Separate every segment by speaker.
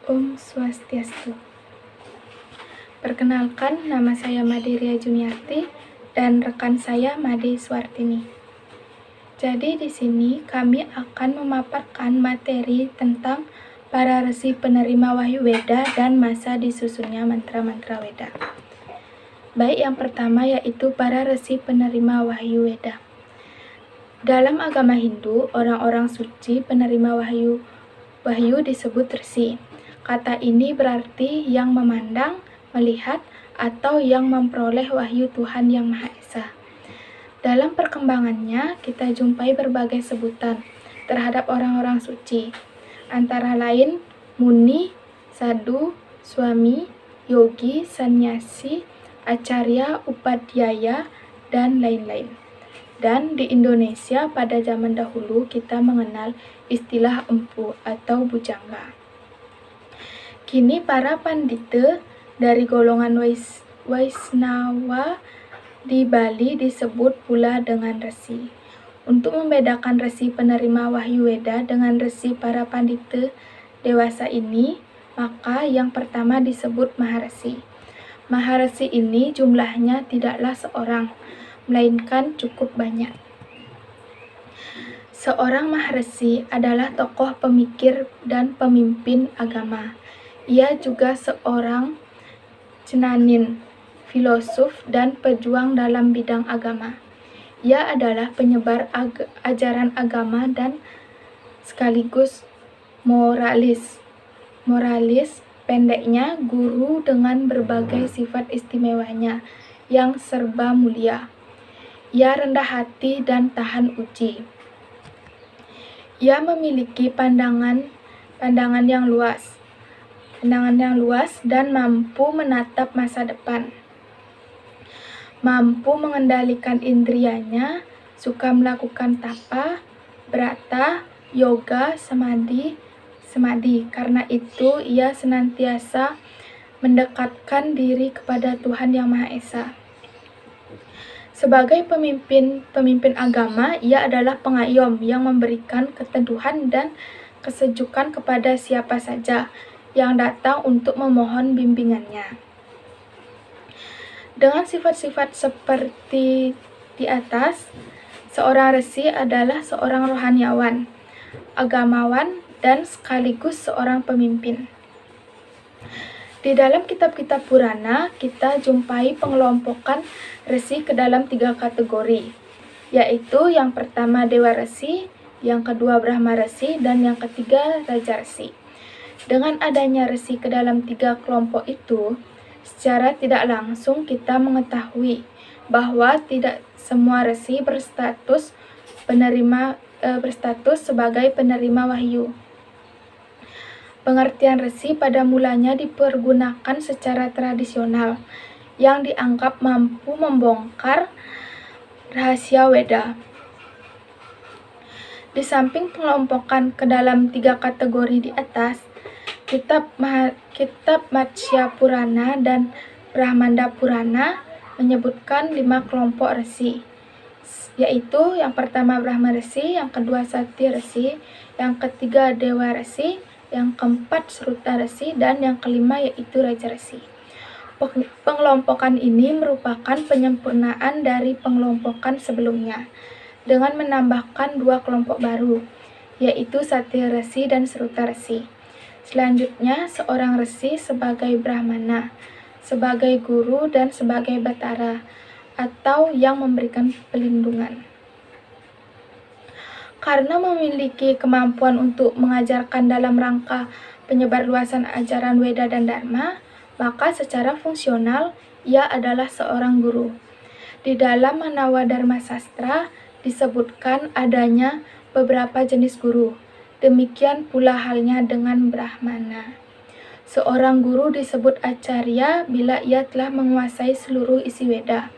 Speaker 1: Om Swastiastu. Perkenalkan, nama saya Madiria Juniarti dan rekan saya Made Swartini. Jadi di sini kami akan memaparkan materi tentang para resi penerima wahyu Weda dan masa disusunnya mantra-mantra Weda. Baik, yang pertama yaitu para resi penerima wahyu Weda. Dalam agama Hindu, orang-orang suci penerima wahyu disebut resi. Kata ini berarti yang memandang, melihat, atau yang memperoleh wahyu Tuhan Yang Maha Esa. Dalam perkembangannya, kita jumpai berbagai sebutan terhadap orang-orang suci, antara lain muni, sadhu, swami, yogi, sannyasi, acarya, upadhyaya, dan lain-lain. Dan di Indonesia pada zaman dahulu kita mengenal istilah empu atau bujangga. Kini para pandita dari golongan Waisnawa di Bali disebut pula dengan resi. Untuk membedakan resi penerima wahyu Weda dengan resi para pandita dewasa ini, maka yang pertama disebut maharesi. Maharesi ini jumlahnya tidaklah seorang, melainkan cukup banyak. Seorang maharesi adalah tokoh pemikir dan pemimpin agama. Ia juga seorang cenanin, filosof, dan pejuang dalam bidang agama. Ia adalah penyebar ajaran agama dan sekaligus moralis. Moralis, pendeknya guru dengan berbagai sifat istimewanya yang serba mulia. Ia rendah hati dan tahan uji. Ia memiliki pandangan yang luas dan mampu menatap masa depan. Mampu mengendalikan indrianya, suka melakukan tapa, brata, yoga, samadhi. Karena itu ia senantiasa mendekatkan diri kepada Tuhan Yang Maha Esa. Sebagai pemimpin agama, ia adalah pengayom yang memberikan keteduhan dan kesejukan kepada siapa saja yang datang untuk memohon bimbingannya. Dengan sifat-sifat seperti di atas, seorang resi adalah seorang rohaniawan, agamawan, dan sekaligus seorang pemimpin. Di dalam kitab-kitab Purana, kita jumpai pengelompokan resi ke dalam 3 kategori, yaitu yang pertama Dewa Resi, yang kedua Brahma Resi, dan yang ketiga Raja Resi. Dengan adanya resi ke dalam 3 kelompok itu, secara tidak langsung kita mengetahui bahwa tidak semua resi berstatus sebagai penerima wahyu. Pengertian resi pada mulanya dipergunakan secara tradisional yang dianggap mampu membongkar rahasia Weda. Di samping pengelompokan ke dalam 3 kategori di atas, kitab Matsya Purana dan Brahmanda Purana menyebutkan 5 kelompok resi, yaitu yang pertama Brahma Resi, yang kedua Satya Resi, yang ketiga Dewa Resi, yang keempat Sruta Resi, dan yang kelima yaitu Raja Resi. Pengelompokan ini merupakan penyempurnaan dari pengelompokan sebelumnya dengan menambahkan 2 kelompok baru, yaitu Satya Resi dan Sruta Resi. Selanjutnya, seorang resi sebagai Brahmana, sebagai guru, dan sebagai batara, atau yang memberikan pelindungan. Karena memiliki kemampuan untuk mengajarkan dalam rangka penyebarluasan ajaran Weda dan Dharma, maka secara fungsional ia adalah seorang guru. Di dalam Manawa Dharma Sastra disebutkan adanya beberapa jenis guru. Demikian pula halnya dengan Brahmana. Seorang guru disebut acarya bila ia telah menguasai seluruh isi Weda,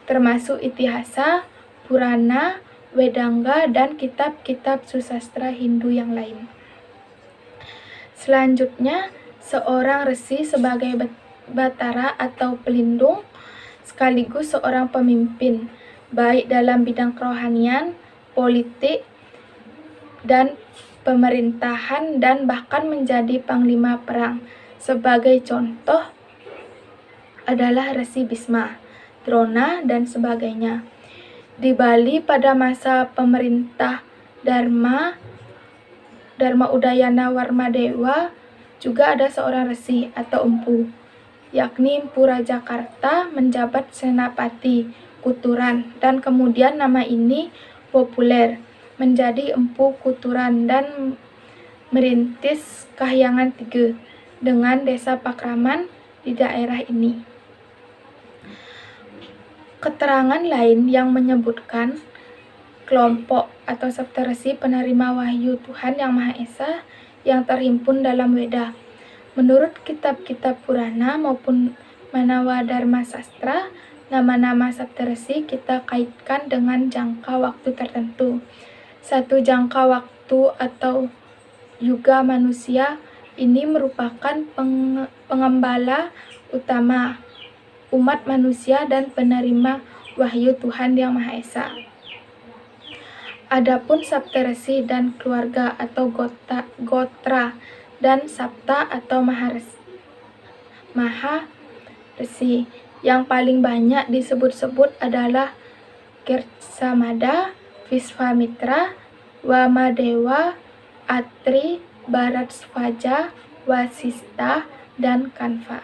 Speaker 1: termasuk Itihasa, Purana, Wedanga, dan kitab-kitab susastra Hindu yang lain. Selanjutnya, seorang resi sebagai batara atau pelindung, sekaligus seorang pemimpin, baik dalam bidang kerohanian, politik, dan pemerintahan, dan bahkan menjadi panglima perang. Sebagai contoh adalah Resi Bisma, Drona, dan sebagainya. Di Bali pada masa pemerintah Dharma Udayana Warmadewa juga ada seorang resi atau empu, yakni Empu Rajakarta menjabat Senapati Kuturan, dan kemudian nama ini populer menjadi Empu Kuturan dan merintis Kahyangan 3 dengan desa Pakraman di daerah ini. Keterangan lain yang menyebutkan kelompok atau saptarsi penerima wahyu Tuhan Yang Maha Esa yang terhimpun dalam Weda. Menurut kitab-kitab Purana maupun Manawadharma Sastra, nama-nama saptarsi kita kaitkan dengan jangka waktu tertentu. Satu jangka waktu atau yuga manusia ini merupakan pengembala utama umat manusia dan penerima wahyu Tuhan Yang Maha Esa. Adapun saptarsi dan keluarga atau gotra dan sapta atau maharesi yang paling banyak disebut-sebut adalah Kirsamada, Visvamitra, Wamadewa, Atri, Bharatsvaja, Wasista, dan Kanva.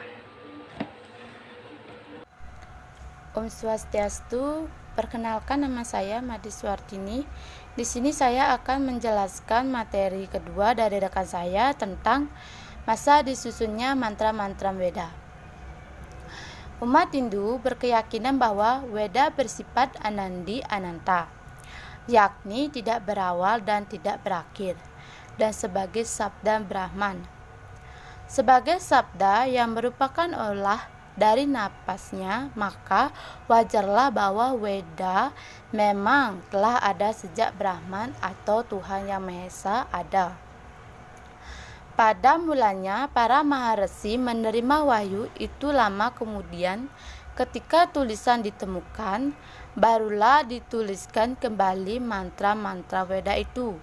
Speaker 2: Om Swastiastu. Perkenalkan, nama saya Madi Suwartini. Di sini saya akan menjelaskan materi kedua dari rekan saya tentang masa disusunnya mantra-mantra Weda. Umat Hindu berkeyakinan bahwa Weda bersifat anandi ananta, yakni tidak berawal dan tidak berakhir, dan sebagai sabda Brahman. Sebagai sabda yang merupakan olah dari napasnya, maka wajarlah bahwa Weda memang telah ada sejak Brahman atau Tuhan Yang Maha Esa ada. Pada mulanya para maharesi menerima wahyu itu lama kemudian ketika tulisan ditemukan, barulah dituliskan kembali mantra-mantra Weda itu.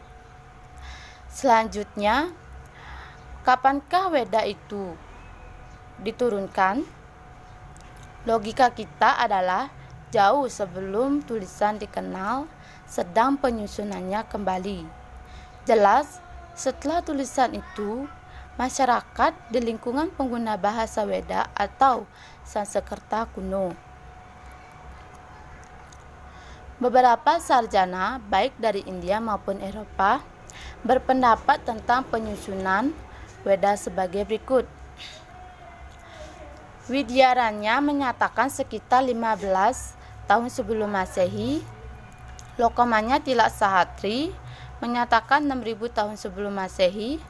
Speaker 2: Selanjutnya, kapankah Weda itu diturunkan? Logika kita adalah jauh sebelum tulisan dikenal, sedang penyusunannya kembali. Jelas, setelah tulisan itu, masyarakat di lingkungan pengguna bahasa Weda atau Sanskerta kuno. Beberapa sarjana, baik dari India maupun Eropa, berpendapat tentang penyusunan Weda sebagai berikut. Widyaranya menyatakan sekitar 15 tahun sebelum Masehi. Lokamanya Tilak Sahatri menyatakan 6000 tahun sebelum Masehi.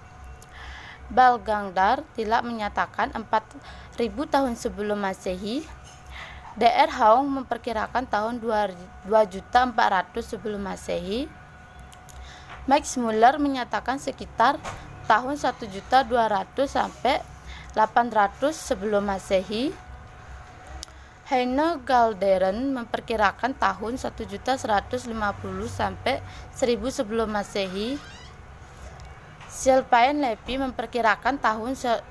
Speaker 2: Balgandhar Tilak menyatakan 4000 tahun sebelum Masehi. Dr. Haung memperkirakan tahun 2.400 sebelum Masehi. Max Muller menyatakan sekitar tahun 1.200 sampai 800 sebelum Masehi. Heine Galderen memperkirakan tahun 1150 sampai 1000 sebelum Masehi. Sylvain Lepi memperkirakan tahun 1000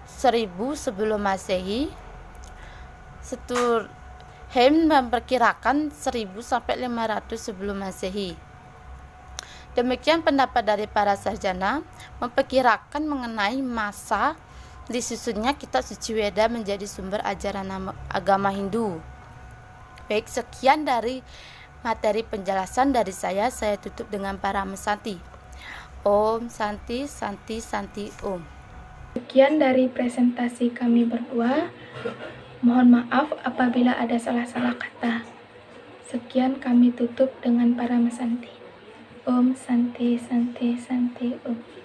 Speaker 2: sebelum Masehi. Sturheim memperkirakan 1000 sampai 500 sebelum Masehi. Demikian pendapat dari para sarjana memperkirakan mengenai masa disusunnya kitab suci Weda menjadi sumber ajaran agama Hindu. Baik, sekian dari materi penjelasan dari saya tutup dengan Parama Santi. Om Santi Santi Santi Om.
Speaker 1: Sekian dari presentasi kami berdua. Mohon maaf apabila ada salah-salah kata. Sekian kami tutup dengan Parama Santi. Om Santi Santi Santi Om.